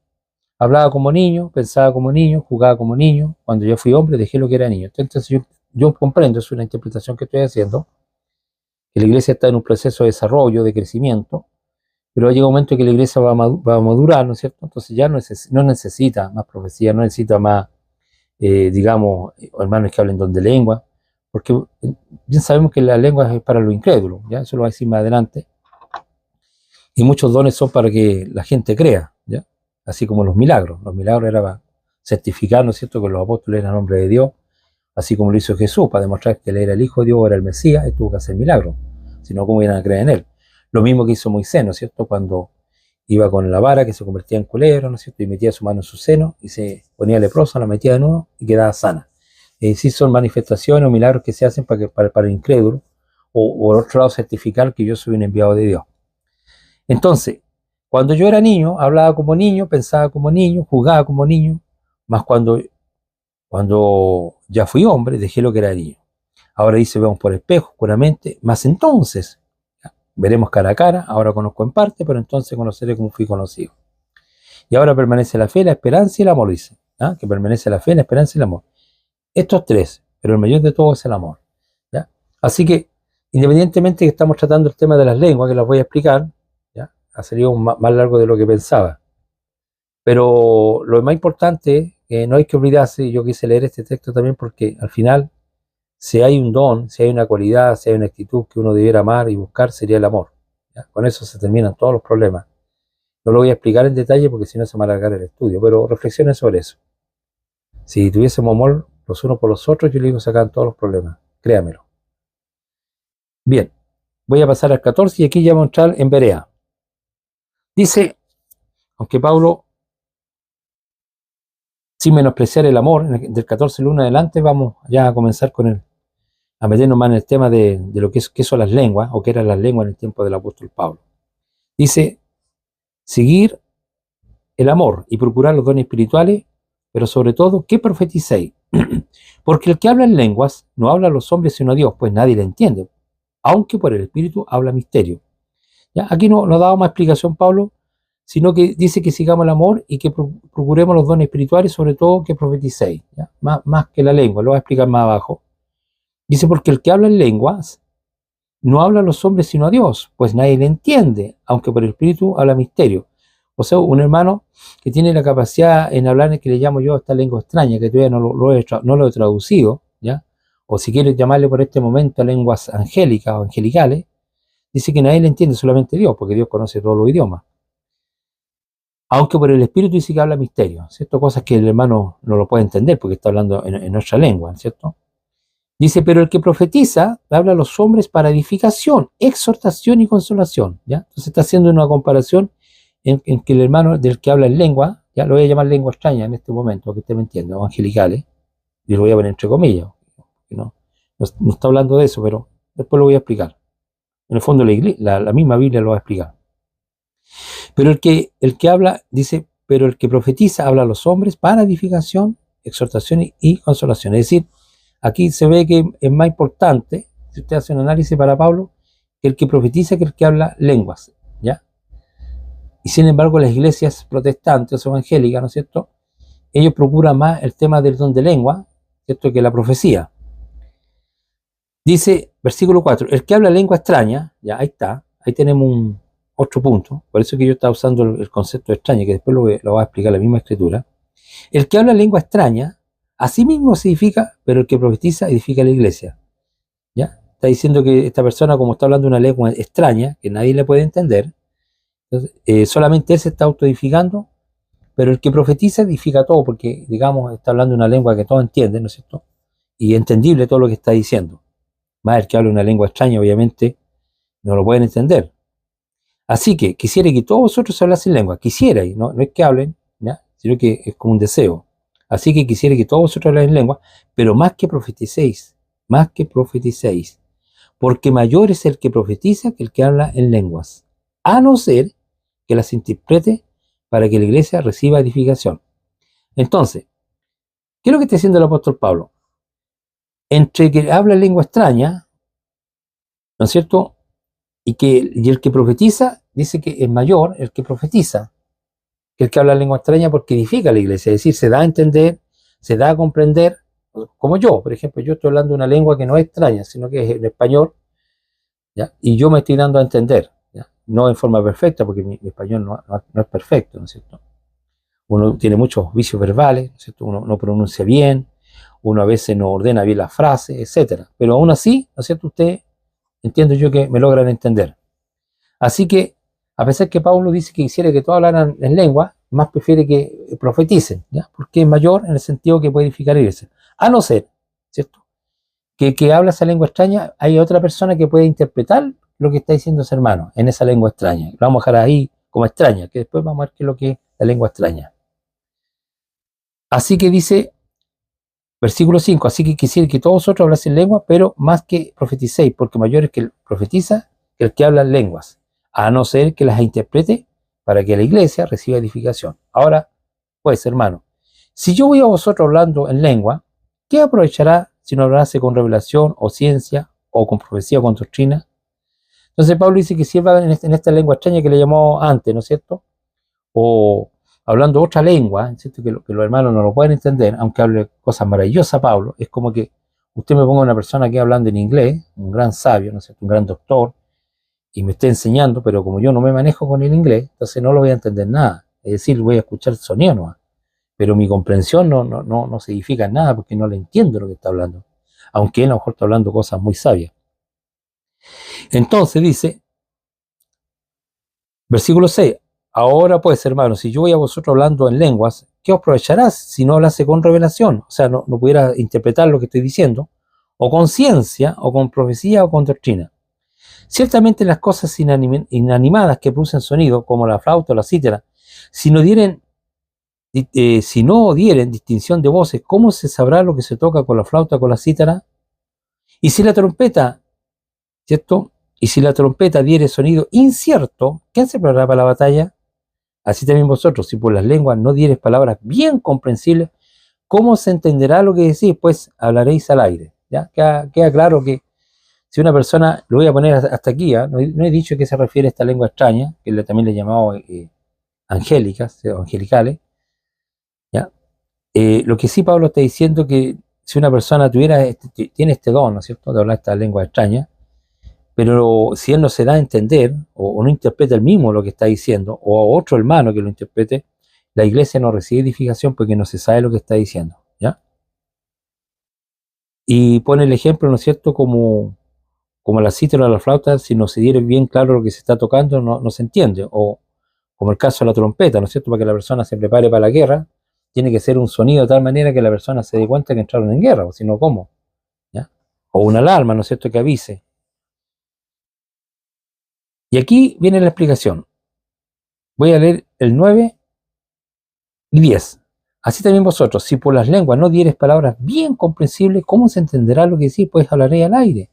hablaba como niño, pensaba como niño, jugaba como niño. Cuando yo fui hombre, dejé lo que era niño. Entonces yo comprendo, es una interpretación que estoy haciendo, que la iglesia está en un proceso de desarrollo, de crecimiento, pero llega un momento en que la iglesia va a madurar, ¿no es cierto? Entonces ya no necesita más profecía, no necesita más, digamos, hermanos que hablen don de lengua, porque bien sabemos que la lengua es para los incrédulos, ¿ya? Eso lo va a decir más adelante. Y muchos dones son para que la gente crea, ¿ya? Así como los milagros. Los milagros eran para certificar, ¿no es cierto?, que los apóstoles eran hombres de Dios, así como lo hizo Jesús, para demostrar que él era el Hijo de Dios, era el Mesías, él tuvo que hacer milagros, si no, ¿cómo iban a creer en él? Lo mismo que hizo Moisés, ¿no es cierto?, cuando iba con la vara que se convertía en culebra, ¿no es cierto?, y metía su mano en su seno, y se ponía leprosa, la metía de nuevo y quedaba sana. Sí son manifestaciones o milagros que se hacen para el incrédulo, o por otro lado certificar que yo soy un enviado de Dios. Entonces, cuando yo era niño, hablaba como niño, pensaba como niño, jugaba como niño, más cuando ya fui hombre, dejé lo que era niño. Ahora dice, vemos por espejo, oscuramente, más entonces, ¿ya? Veremos cara a cara, ahora conozco en parte, pero entonces conoceré como fui conocido. Y ahora permanece la fe, la esperanza y el amor, dice, ¿ya? Que permanece la fe, la esperanza y el amor. Estos tres, pero el mayor de todos es el amor, ¿ya? Así que, independientemente que estamos tratando el tema de las lenguas, que las voy a explicar, ¿ya? Ha salido más largo de lo que pensaba. Pero lo más importante, no hay que olvidarse, y yo quise leer este texto también porque al final, si hay un don, si hay una cualidad, si hay una actitud que uno debiera amar y buscar, sería el amor, ¿ya? Con eso se terminan todos los problemas. No lo voy a explicar en detalle porque si no se me va a alargar el estudio, pero reflexionen sobre eso. Si tuviésemos amor los unos por los otros, yo le digo, sacan todos los problemas, créamelo. Bien, voy a pasar al 14 y aquí ya vamos a entrar en Berea. Dice, aunque Pablo, sin menospreciar el amor, del 14 al 1 adelante, vamos ya a comenzar a meternos más en el tema de lo que son las lenguas, o que eran las lenguas en el tiempo del apóstol Pablo. Dice, seguir el amor y procurar los dones espirituales, pero sobre todo, que profeticéis. Porque el que habla en lenguas no habla a los hombres sino a Dios, pues nadie le entiende, aunque por el Espíritu habla misterio. ¿Ya? Aquí no ha dado más explicación Pablo, sino que dice que sigamos el amor y que procuremos los dones espirituales, sobre todo que profeticéis, ¿ya? Más que la lengua, lo voy a explicar más abajo. Dice, porque el que habla en lenguas no habla a los hombres sino a Dios, pues nadie le entiende, aunque por el Espíritu habla misterio. O sea, un hermano que tiene la capacidad en hablar en que le llamo yo esta lengua extraña, que todavía no lo he traducido, ¿ya? O si quieres llamarle por este momento lenguas angélicas o angelicales, dice que nadie le entiende, solamente Dios, porque Dios conoce todos los idiomas. Aunque por el Espíritu dice que habla misterio, ¿cierto? Cosas que el hermano no lo puede entender porque está hablando en nuestra lengua, ¿cierto? Dice, pero el que profetiza habla a los hombres para edificación, exhortación y consolación, ¿ya? Entonces está haciendo una comparación en que el hermano del que habla en lengua, ya lo voy a llamar lengua extraña en este momento, que usted me entiende, o angelicales, y lo voy a poner entre comillas, no está hablando de eso, pero después lo voy a explicar. En el fondo la misma Biblia lo va a explicar. Pero el que habla, dice, pero el que profetiza habla a los hombres para edificación, exhortación y consolación. Es decir, aquí se ve que es más importante, si usted hace un análisis para Pablo, que el que profetiza que el que habla lenguas, ¿ya? Y sin embargo las iglesias protestantes o evangélicas, ¿no es cierto?, ellos procuran más el tema del don de lengua, ¿cierto?, que la profecía. Dice, versículo 4, el que habla lengua extraña, ya ahí está, ahí tenemos otro punto, por eso que yo estaba usando el concepto de extraña, que después lo va a explicar la misma escritura. El que habla lengua extraña, a sí mismo se edifica, pero el que profetiza edifica la iglesia. ¿Ya? Está diciendo que esta persona, como está hablando una lengua extraña, que nadie le puede entender, entonces, solamente él se está autoedificando, pero el que profetiza edifica todo, porque, digamos, está hablando una lengua que todos entienden, ¿no es cierto? Y entendible todo lo que está diciendo. Más el que habla una lengua extraña, obviamente, no lo pueden entender. Así que quisiera que todos vosotros hablasen lengua, quisiera, y no es que hablen, ¿ya?, sino que es como un deseo. Así que quisiera que todos vosotros hablasen lengua, pero más que profeticéis, porque mayor es el que profetiza que el que habla en lenguas, a no ser que las interprete para que la iglesia reciba edificación. Entonces, ¿qué es lo que está diciendo el apóstol Pablo? Entre que habla lengua extraña, ¿no es cierto?, y el que profetiza, dice que es mayor el que profetiza que el que habla lengua extraña, porque edifica a la iglesia, es decir, se da a entender, se da a comprender, como yo, por ejemplo, yo estoy hablando una lengua que no es extraña, sino que es el español, ¿ya?, y yo me estoy dando a entender, ¿ya?, no en forma perfecta, porque mi español no es perfecto, ¿no es cierto? Uno tiene muchos vicios verbales, ¿no es cierto?, uno no pronuncia bien, uno a veces no ordena bien las frases, etcétera, pero aún así, ¿no es cierto?, usted, entiendo yo que me logran entender. Así que, a pesar que Pablo dice que quisiera que todos hablaran en lengua, más prefiere que profeticen, ¿ya?, porque es mayor en el sentido que puede edificar iglesia. A no ser, ¿cierto?, que habla esa lengua extraña, hay otra persona que puede interpretar lo que está diciendo ese hermano en esa lengua extraña. Lo vamos a dejar ahí como extraña, que después vamos a ver qué es lo que es la lengua extraña. Así que dice, versículo 5, así que quisiera que todos vosotros hablasen lengua, pero más que profeticéis, porque mayor es que el profetiza que el que habla lenguas, a no ser que las interprete para que la iglesia reciba edificación. Ahora, pues, hermano, si yo voy a vosotros hablando en lengua, ¿qué aprovechará si no hablase con revelación o ciencia o con profecía o con doctrina? Entonces Pablo dice que si él va en esta lengua extraña que le llamó antes, ¿no es cierto?, o hablando otra lengua, ¿cierto?, que los hermanos no lo pueden entender, aunque hable cosas maravillosas Pablo, es como que usted me ponga una persona que hablando en inglés, un gran sabio, ¿no es cierto?, un gran doctor, y me esté enseñando, pero como yo no me manejo con el inglés, entonces no lo voy a entender nada. Es decir, voy a escuchar el sonido nomás, pero mi comprensión no se edifica en nada porque no le entiendo lo que está hablando, aunque él a lo mejor está hablando cosas muy sabias. Entonces dice, versículo 6, ahora pues, hermanos, si yo voy a vosotros hablando en lenguas, ¿qué os aprovecharás si no hablase con revelación? O sea, no pudiera interpretar lo que estoy diciendo, o con ciencia, o con profecía, o con doctrina. Ciertamente las cosas inanimadas que producen sonido, como la flauta o la cítara, si no dieren distinción de voces, ¿cómo se sabrá lo que se toca con la flauta o con la cítara? Y si la trompeta, ¿cierto?, y si la trompeta diere sonido incierto, ¿quién se preparará para la batalla? Así también vosotros, si por las lenguas no diereis palabras bien comprensibles, ¿cómo se entenderá lo que decís? Pues hablaréis al aire. ¿Ya? Queda claro que si una persona, lo voy a poner hasta aquí, ¿eh? No he dicho que se refiere a esta lengua extraña, que también le he llamado angélicas o angelicales, ¿ya? Lo que sí Pablo está diciendo que si una persona tiene este don, ¿no es cierto?, de hablar esta lengua extraña, pero si él no se da a entender, o no interpreta él mismo lo que está diciendo, o a otro hermano que lo interprete, la iglesia no recibe edificación porque no se sabe lo que está diciendo, ¿ya? Y pone el ejemplo, ¿no es cierto?, como la cítara o la flauta, si no se diere bien claro lo que se está tocando, no se entiende. O como el caso de la trompeta, ¿no es cierto?, para que la persona se prepare para la guerra, tiene que ser un sonido de tal manera que la persona se dé cuenta que entraron en guerra, o si no, ¿cómo? ¿Ya? O una alarma, ¿no es cierto?, que avise. Y aquí viene la explicación. Voy a leer el 9 y 10. Así también vosotros, si por las lenguas no dieres palabras bien comprensibles, ¿cómo se entenderá lo que decís? Pues hablaré al aire.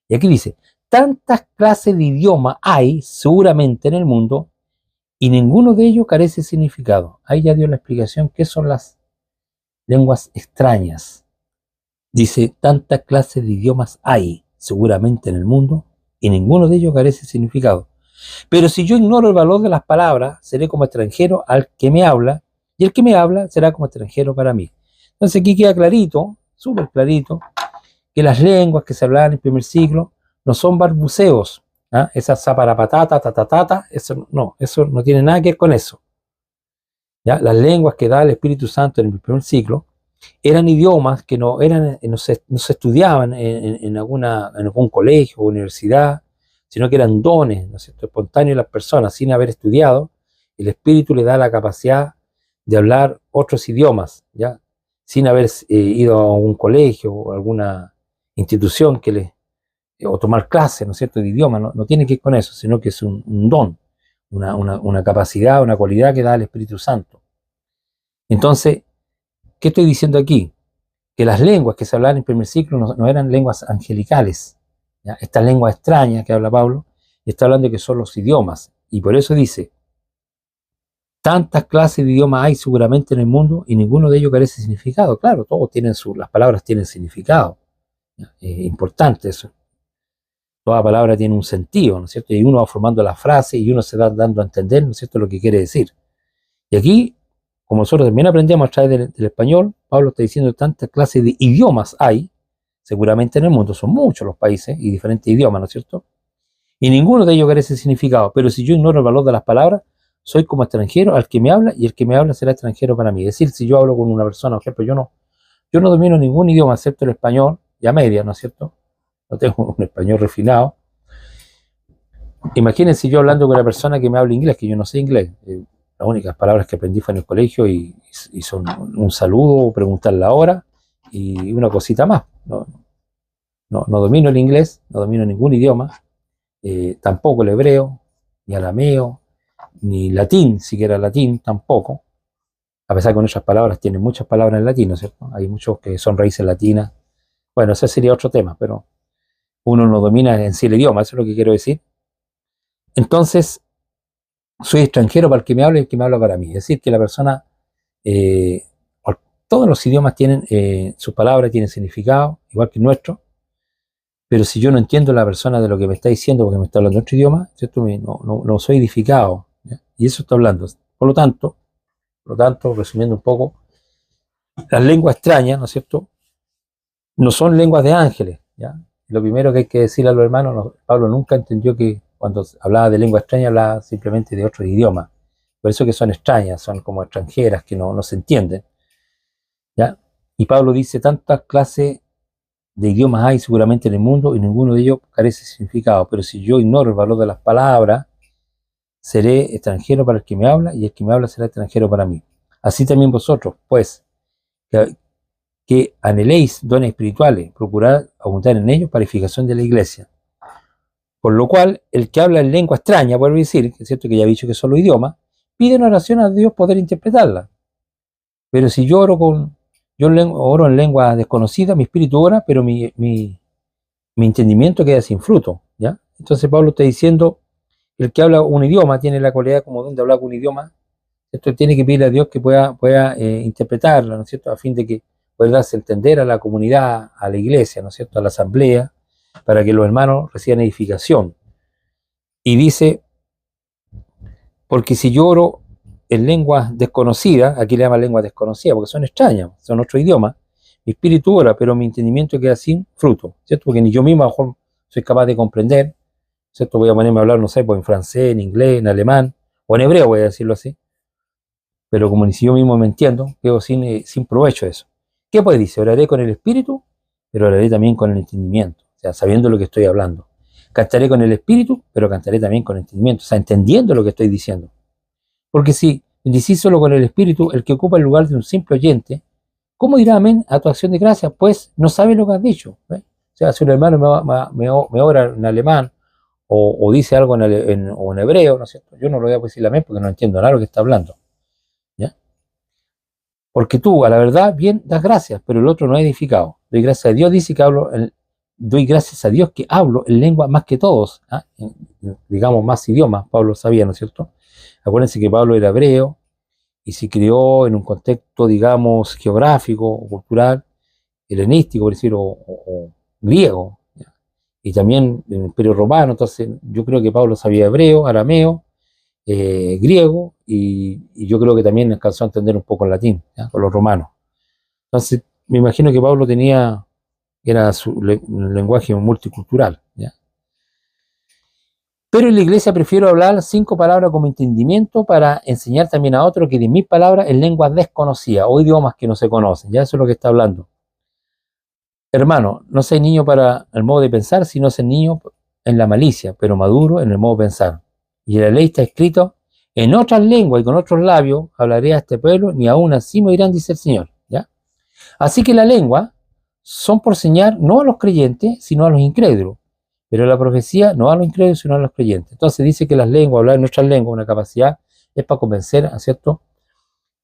Y aquí dice, tantas clases de idioma hay seguramente en el mundo y ninguno de ellos carece de significado. Ahí ya dio la explicación qué son las lenguas extrañas. Dice, tantas clases de idiomas hay seguramente en el mundo y ninguno de ellos carece de significado. Pero si yo ignoro el valor de las palabras, seré como extranjero al que me habla, y el que me habla será como extranjero para mí. Entonces aquí queda clarito, súper clarito, que las lenguas que se hablaban en el primer siglo no son balbuceos, ¿ah? Esa zaparapatata, tatatata, eso no tiene nada que ver con eso. ¿Ya? Las lenguas que da el Espíritu Santo en el primer siglo eran idiomas que no se estudiaban en algún colegio o universidad, sino que eran dones, ¿no es cierto?, espontáneos de las personas sin haber estudiado. El Espíritu le da la capacidad de hablar otros idiomas, ¿ya?, sin haber ido a un colegio o alguna institución o tomar clases, ¿no es cierto?, de idioma. No tiene que ir con eso, sino que es un don, una capacidad, una cualidad que da el Espíritu Santo. Entonces, ¿qué estoy diciendo aquí? Que las lenguas que se hablaban en el primer siglo no eran lenguas angelicales, ¿ya? Esta lengua extraña que habla Pablo, está hablando de que son los idiomas, y por eso dice, tantas clases de idiomas hay seguramente en el mundo y ninguno de ellos carece de significado. Claro, todos tienen las palabras tienen significado, ¿ya? Es importante eso. Toda palabra tiene un sentido, ¿no es cierto? Y uno va formando la frase y uno se va dando a entender, ¿no es cierto?, lo que quiere decir. Y aquí, como nosotros también aprendemos a través del español, Pablo está diciendo tantas clases de idiomas hay, seguramente en el mundo, son muchos los países y diferentes idiomas, ¿no es cierto? Y ninguno de ellos carece de significado, pero si yo ignoro el valor de las palabras, soy como extranjero al que me habla y el que me habla será extranjero para mí. Es decir, si yo hablo con una persona, por ejemplo, yo no domino ningún idioma excepto el español, ya media, ¿no es cierto? No tengo un español refinado. Imagínense yo hablando con una persona que me habla inglés, que yo no sé inglés. Las únicas palabras que aprendí fue en el colegio y son un saludo, preguntar la hora y una cosita más. No domino el inglés, no domino ningún idioma, tampoco el hebreo, ni arameo, ni latín, siquiera latín tampoco. A pesar que con esas palabras tienen muchas palabras en latín, ¿no es cierto? Hay muchos que son raíces latinas. Bueno, ese sería otro tema, pero uno no domina en sí el idioma, eso es lo que quiero decir. Entonces, soy extranjero para el que me habla y el que me habla para mí. Es decir, que la persona, eh, todos los idiomas tienen, sus palabras tienen significado, igual que el nuestro, pero si yo no entiendo a la persona de lo que me está diciendo porque me está hablando otro idioma, ¿cierto?, no soy edificado, ¿ya? Y eso está hablando. Por lo tanto, resumiendo un poco, las lenguas extrañas, ¿no es cierto?, no son lenguas de ángeles, ¿ya? Lo primero que hay que decirle a los hermanos, Pablo nunca entendió que cuando hablaba de lengua extraña hablaba simplemente de otros idiomas. Por eso que son extrañas, son como extranjeras, que no se entienden, ¿ya? Y Pablo dice, tantas clases de idiomas hay seguramente en el mundo y ninguno de ellos carece de significado, pero si yo ignoro el valor de las palabras, seré extranjero para el que me habla y el que me habla será extranjero para mí. Así también vosotros, pues, que anheléis dones espirituales, procurad abundar en ellos para edificación de la iglesia. Por lo cual, el que habla en lengua extraña, vuelvo a decir, que es cierto que ya he dicho que son los idiomas, pide en oración a Dios poder interpretarla. Pero si yo oro en lengua desconocida, mi espíritu ora, pero mi entendimiento queda sin fruto, ¿ya? Entonces Pablo está diciendo, el que habla un idioma tiene la cualidad como don de hablar un idioma, esto tiene que pedirle a Dios que pueda interpretarla, ¿no es cierto?, a fin de que pueda darse a entender a la comunidad, a la iglesia, ¿no es cierto?, a la asamblea, para que los hermanos reciban edificación. Y dice, porque si yo oro en lenguas desconocidas, aquí le llaman lenguas desconocidas, porque son extrañas, son otro idioma, Mi espíritu ora, pero mi entendimiento queda sin fruto, ¿cierto? Porque ni yo mismo a lo mejor soy capaz de comprender, ¿cierto? Voy a ponerme a hablar, no sé, pues en francés, en inglés, en alemán, o en hebreo, voy a decirlo así, pero como ni si yo mismo me entiendo, quedo sin provecho de eso. ¿Qué pues dice? Oraré con el espíritu, pero oraré también con el entendimiento, o sea, sabiendo lo que estoy hablando. Cantaré con el espíritu, pero cantaré también con el entendimiento, o sea, entendiendo lo que estoy diciendo. Porque si decís solo con el espíritu, el que ocupa el lugar de un simple oyente, ¿cómo dirá amén a tu acción de gracia? Pues no sabe lo que has dicho. O sea, si un hermano me ora en alemán o dice algo o en hebreo, ¿no es cierto? Yo no lo voy a decir amén porque no entiendo nada de lo que está hablando. ¿Ya? Porque tú, a la verdad, bien das gracias, pero el otro no ha edificado. Doy gracias a Dios, dice que doy gracias a Dios que hablo en lengua más que todos, ¿ah? Digamos más idiomas, Pablo sabía, ¿no es cierto? Acuérdense que Pablo era hebreo y se crió en un contexto, digamos, geográfico o cultural, helenístico, por decirlo, o griego, ¿ya? Y también en el Imperio Romano. Entonces yo creo que Pablo sabía hebreo, arameo, griego, y yo creo que también alcanzó a entender un poco el latín, ¿ya? Con los romanos. Entonces me imagino que Pablo era un lenguaje multicultural, ¿ya? Pero en la iglesia prefiero hablar 5 palabras como entendimiento para enseñar también a otros que de mis palabras en lenguas desconocidas o idiomas que no se conocen. Ya eso es lo que está hablando. Hermano, no seas niño para el modo de pensar, sino ser niño en la malicia, pero maduro en el modo de pensar. Y en la ley está escrito, en otras lenguas y con otros labios hablaré a este pueblo, ni aún así me oirán, dice el Señor. ¿Ya? Así que la lengua son por señal no a los creyentes, sino a los incrédulos. Pero la profecía no a los incrédulos, sino a los creyentes. Entonces dice que las lenguas, hablar en nuestras lenguas, una capacidad, es para convencer, ¿cierto?,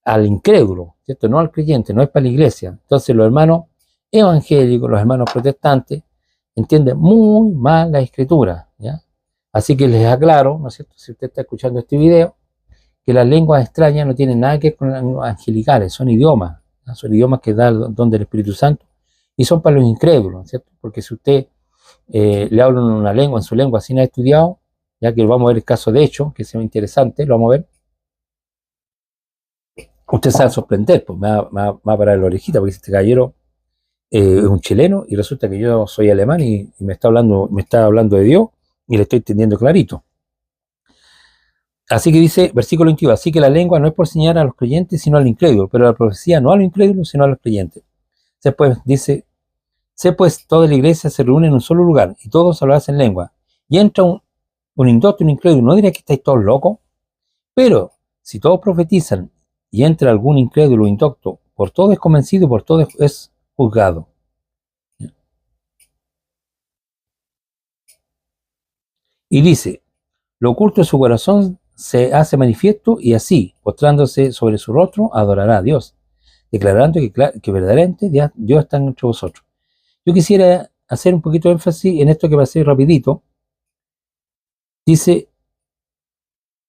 al incrédulo, ¿cierto? No al creyente, no es para la iglesia. Entonces los hermanos evangélicos, los hermanos protestantes, entienden muy mal la escritura, ¿ya? Así que les aclaro, ¿no es cierto?, si usted está escuchando este video, que las lenguas extrañas no tienen nada que ver con las lenguas angelicales, son idiomas, ¿no? Son idiomas que da el don del Espíritu Santo y son para los incrédulos, ¿cierto? Porque si usted le habla en una lengua, en su lengua, sin haber estudiado, ya que vamos a ver el caso de hecho, que es interesante, lo vamos a ver, usted se va a sorprender, pues me va a parar la orejita, porque este caballero es un chileno y resulta que yo soy alemán y me está hablando de Dios y le estoy entendiendo clarito. Así que dice, versículo 22, así que la lengua no es por señalar a los creyentes, sino al incrédulo, pero la profecía no a los incrédulos, sino a los creyentes. Después dice, sé pues toda la iglesia se reúne en un solo lugar y todos hablan en lengua. Y entra un indocto, un incrédulo, ¿no dirá que estáis todos locos? Pero si todos profetizan y entra algún incrédulo o indocto, por todo es convencido, por todo es juzgado. Y dice, lo oculto de su corazón se hace manifiesto y así, postrándose sobre su rostro, adorará a Dios, declarando que verdaderamente Dios está entre vosotros. Yo quisiera hacer un poquito de énfasis en esto que pasé rapidito. Dice,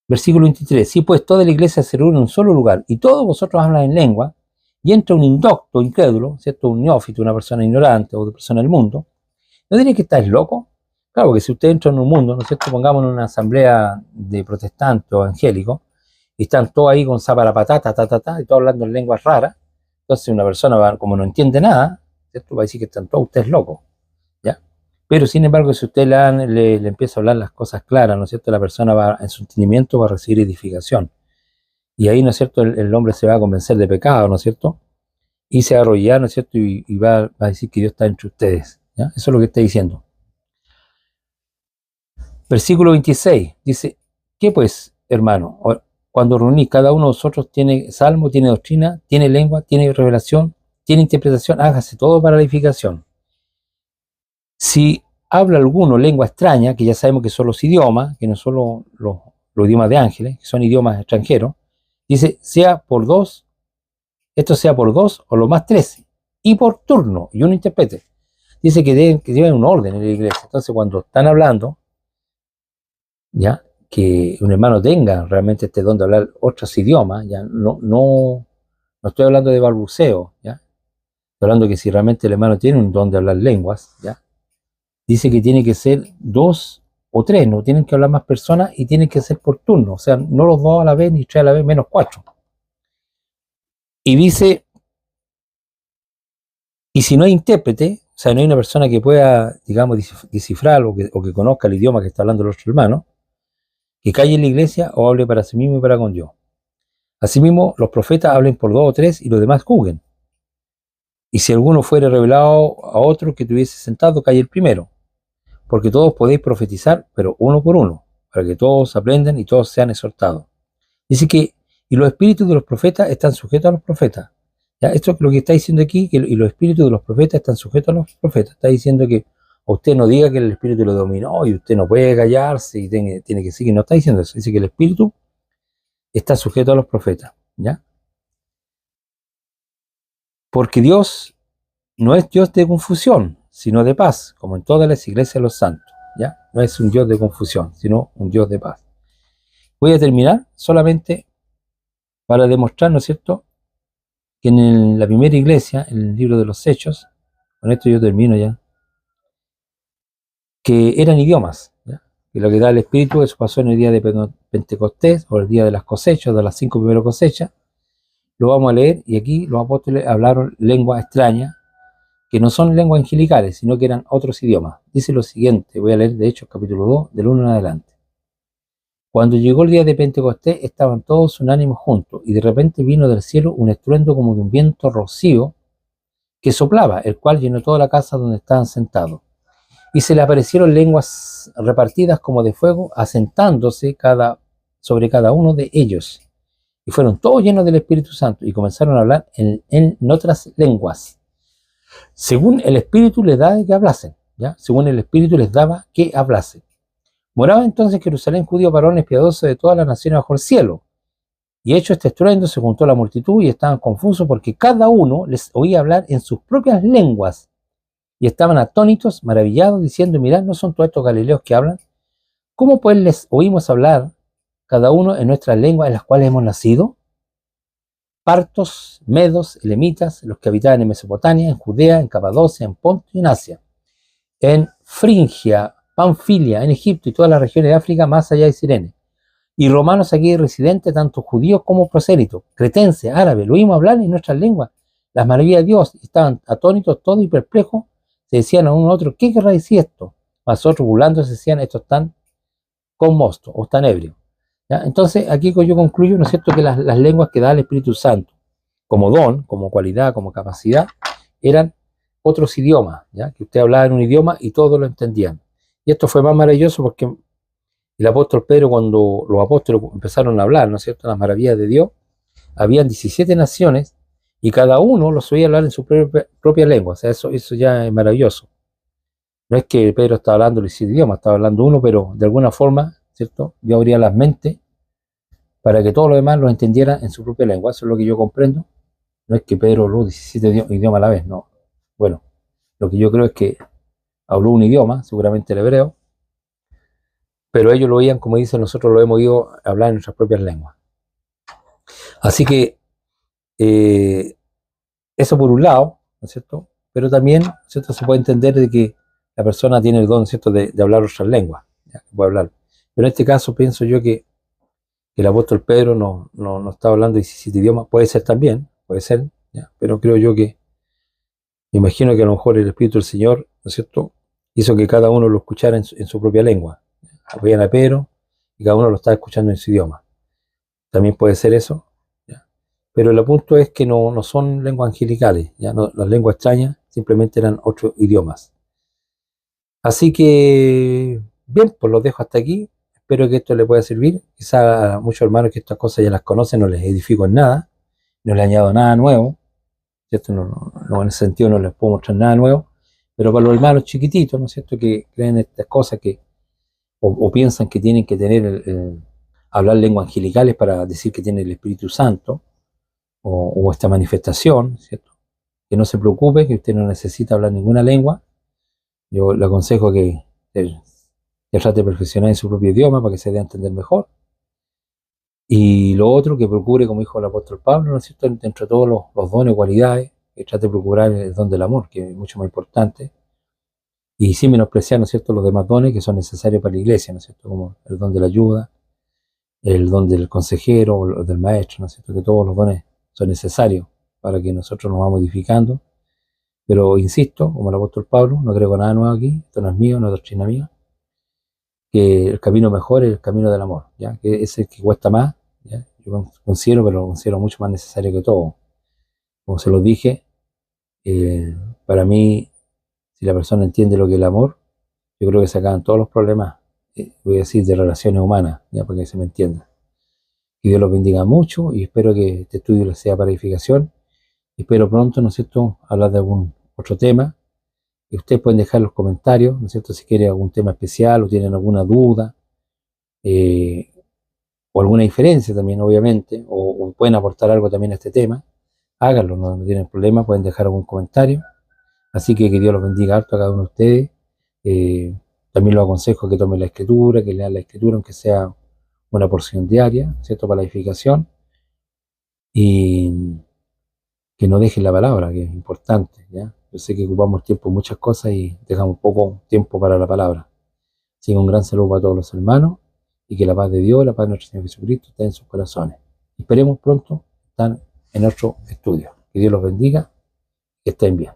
versículo 23, si pues toda la iglesia se reúne en un solo lugar y todos vosotros hablan en lengua, y entra un indocto, incrédulo, ¿cierto?, un neófito, una persona ignorante o una persona del mundo, ¿no diría que estáis loco? Claro, porque si usted entra en un mundo, ¿no es cierto?, pongamos en una asamblea de protestantes o evangélicos, y están todos ahí con zaparapatata, y todos hablando en lenguas raras, entonces una persona, como no entiende nada, ¿cierto?, va a decir que están todos ustedes locos, ¿ya? Pero sin embargo, si usted le empieza a hablar las cosas claras, ¿no es cierto?, la persona en su entendimiento va a recibir edificación. Y ahí, ¿no es cierto?, el hombre se va a convencer de pecado, ¿no es cierto?, y se va a arrodillar, ¿no es cierto?, y va a decir que Dios está entre ustedes, ¿ya? Eso es lo que está diciendo. Versículo 26 dice, ¿qué pues, hermano? Cuando reunís, cada uno de vosotros tiene salmo, tiene doctrina, tiene lengua, tiene revelación, tiene interpretación, hágase todo para la edificación. Si habla alguno lengua extraña, que ya sabemos que son los idiomas, que no son los idiomas de ángeles, que son idiomas extranjeros, dice, esto sea por dos o lo más 13, y por turno, y uno interprete. Dice que debe un orden en la iglesia. Entonces, cuando están hablando, ya, que un hermano tenga realmente este don de hablar otros idiomas, ya, no estoy hablando de balbuceo, ya, estoy hablando que si realmente el hermano tiene un don de hablar lenguas, ya, dice que tiene que ser 2 o 3, no tienen que hablar más personas y tienen que ser por turno, o sea, no los 2 a la vez ni 3 a la vez, menos 4. Y dice Y si no hay intérprete, o sea, no hay una persona que pueda, digamos, descifrar o que conozca el idioma que está hablando el otro hermano, que calle en la iglesia o hable para sí mismo y para con Dios. Asimismo, los profetas hablen por 2 o 3 y los demás juzguen. Y si alguno fuere revelado a otro que tuviese sentado, calle el primero. Porque todos podéis profetizar, pero uno por uno, para que todos aprendan y todos sean exhortados. Dice que, y los espíritus de los profetas están sujetos a los profetas. ¿Ya? Esto es lo que está diciendo aquí, que y los espíritus de los profetas están sujetos a los profetas. Está diciendo que usted no diga que el espíritu lo dominó y usted no puede callarse y tiene que seguir. No está diciendo eso. Dice que el espíritu está sujeto a los profetas. ¿Ya? Porque Dios no es Dios de confusión, sino de paz, como en todas las iglesias de los santos. ¿Ya? No es un Dios de confusión, sino un Dios de paz. Voy a terminar solamente para demostrar, ¿no es cierto?, que en la primera iglesia, en el libro de los Hechos, con esto yo termino ya, que eran idiomas, ¿ya? Y lo que da el Espíritu, eso pasó en el día de Pentecostés, o el día de las cosechas, de las 5 primeras cosechas, lo vamos a leer, y aquí los apóstoles hablaron lenguas extrañas, que no son lenguas angelicales, sino que eran otros idiomas. Dice lo siguiente, voy a leer de Hechos capítulo 2, del 1 en adelante. Cuando llegó el día de Pentecostés, estaban todos unánimes juntos, y de repente vino del cielo un estruendo como de un viento rocío que soplaba, el cual llenó toda la casa donde estaban sentados. Y se le aparecieron lenguas repartidas como de fuego, asentándose sobre cada uno de ellos. Y fueron todos llenos del Espíritu Santo, y comenzaron a hablar en otras lenguas, según el Espíritu les daba que hablasen, ¿ya? Según el Espíritu les daba que hablasen. Moraba entonces en Jerusalén judíos varones piadosos de todas las naciones bajo el cielo. Y hecho este estruendo, se juntó la multitud y estaban confusos porque cada uno les oía hablar en sus propias lenguas. Y estaban atónitos, maravillados, diciendo, mirad, ¿no son todos estos galileos que hablan? ¿Cómo pues les oímos hablar cada uno en nuestras lenguas en las cuales hemos nacido? Partos, medos, elamitas, los que habitaban en Mesopotamia, en Judea, en Capadocia, en Ponto y en Asia, en Frigia, Panfilia, en Egipto y todas las regiones de África, más allá de Cirene. Y romanos aquí residentes, tanto judíos como prosélitos, cretenses, árabes, lo oímos hablar en nuestras lenguas, las maravillas de Dios, estaban atónitos todos y perplejos, se decían a uno a otro, ¿qué querrá decir esto? Mas otros burlándose decían, estos están con mosto o están ebrios. ¿Ya? Entonces aquí yo concluyo, ¿no es cierto?, que las lenguas que da el Espíritu Santo, como don, como cualidad, como capacidad, eran otros idiomas, ¿ya? Que usted hablaba en un idioma y todos lo entendían. Y esto fue más maravilloso porque el apóstol Pedro, cuando los apóstoles empezaron a hablar, ¿no es cierto?, las maravillas de Dios, habían 17 naciones y cada uno los oía hablar en su propia lengua. O sea, eso ya es maravilloso. No es que Pedro estaba hablando los idiomas, estaba hablando uno, pero de alguna forma, ¿cierto?, Dios abría las mentes para que todos los demás lo entendieran en su propia lengua. Eso es lo que yo comprendo. No es que Pedro habló 17 idiomas a la vez, no. Bueno, lo que yo creo es que habló un idioma, seguramente el hebreo, pero ellos lo oían, como dicen, nosotros lo hemos oído hablar en nuestras propias lenguas. Así que eso por un lado, ¿no es cierto? Pero también, ¿no es cierto?, se puede entender de que la persona tiene el don, ¿no es cierto?, de hablar otras lenguas, ¿ya? Puede hablar. Pero en este caso pienso yo que el apóstol Pedro no está hablando 17 idiomas, puede ser también, puede ser, ¿ya? Pero creo yo que, me imagino que a lo mejor el Espíritu del Señor, ¿no es cierto?, hizo que cada uno lo escuchara en su propia lengua. Veían a Pedro y cada uno lo estaba escuchando en su idioma. También puede ser eso, ¿ya? Pero el punto es que no son lenguas angelicales, ¿ya? No, las lenguas extrañas simplemente eran otros idiomas. Así que, bien, pues los dejo hasta aquí. Espero que esto les pueda servir. Quizá a muchos hermanos que estas cosas ya las conocen, no les edifico en nada, no les añado nada nuevo, ¿cierto? No, en ese sentido no les puedo mostrar nada nuevo, pero para los hermanos chiquititos, ¿no es cierto?, que creen estas cosas o piensan que tienen que tener hablar lenguas angelicales para decir que tienen el Espíritu Santo o esta manifestación, ¿cierto? Que no se preocupe, que usted no necesita hablar ninguna lengua. Yo le aconsejo que trate de perfeccionar en su propio idioma para que se dé a entender mejor. Y lo otro, que procure, como dijo el apóstol Pablo, ¿no es cierto?, entre todos los dones o cualidades, que trate de procurar el don del amor, que es mucho más importante. Y sin menospreciar, ¿no es cierto?, los demás dones que son necesarios para la iglesia, ¿no es cierto?, como el don de la ayuda, el don del consejero o del maestro, ¿no es cierto?, que todos los dones son necesarios para que nosotros nos vamos edificando Pero insisto, como el apóstol Pablo, no creo nada nuevo aquí, esto no es mío, no es doctrina mía, que el camino mejor es el camino del amor, ¿ya? Que es el que cuesta más, ¿ya? Yo considero, pero lo considero mucho más necesario que todo. Como se los dije, para mí, si la persona entiende lo que es el amor, yo creo que se acaban todos los problemas, voy a decir, de relaciones humanas, ya para que se me entienda. Que Dios los bendiga mucho y espero que este estudio les sea para edificación. Espero pronto, ¿no es cierto?, hablar de algún otro tema. Y ustedes pueden dejar los comentarios, ¿no es cierto?, si quieren algún tema especial o tienen alguna duda, eh, o alguna diferencia también, obviamente, o pueden aportar algo también a este tema, háganlo, no tienen problema, pueden dejar algún comentario. Así que Dios los bendiga harto a cada uno de ustedes. Eh, También los aconsejo que tomen la escritura, que lean la escritura, aunque sea una porción diaria, ¿cierto?, para la edificación. Y que no dejen la palabra, que es importante, ¿ya? Yo sé que ocupamos tiempo en muchas cosas y dejamos poco tiempo para la palabra. Así que un gran saludo para todos los hermanos y que la paz de Dios, la paz de nuestro Señor Jesucristo esté en sus corazones. Esperemos pronto estar en otro estudio. Que Dios los bendiga y que estén bien.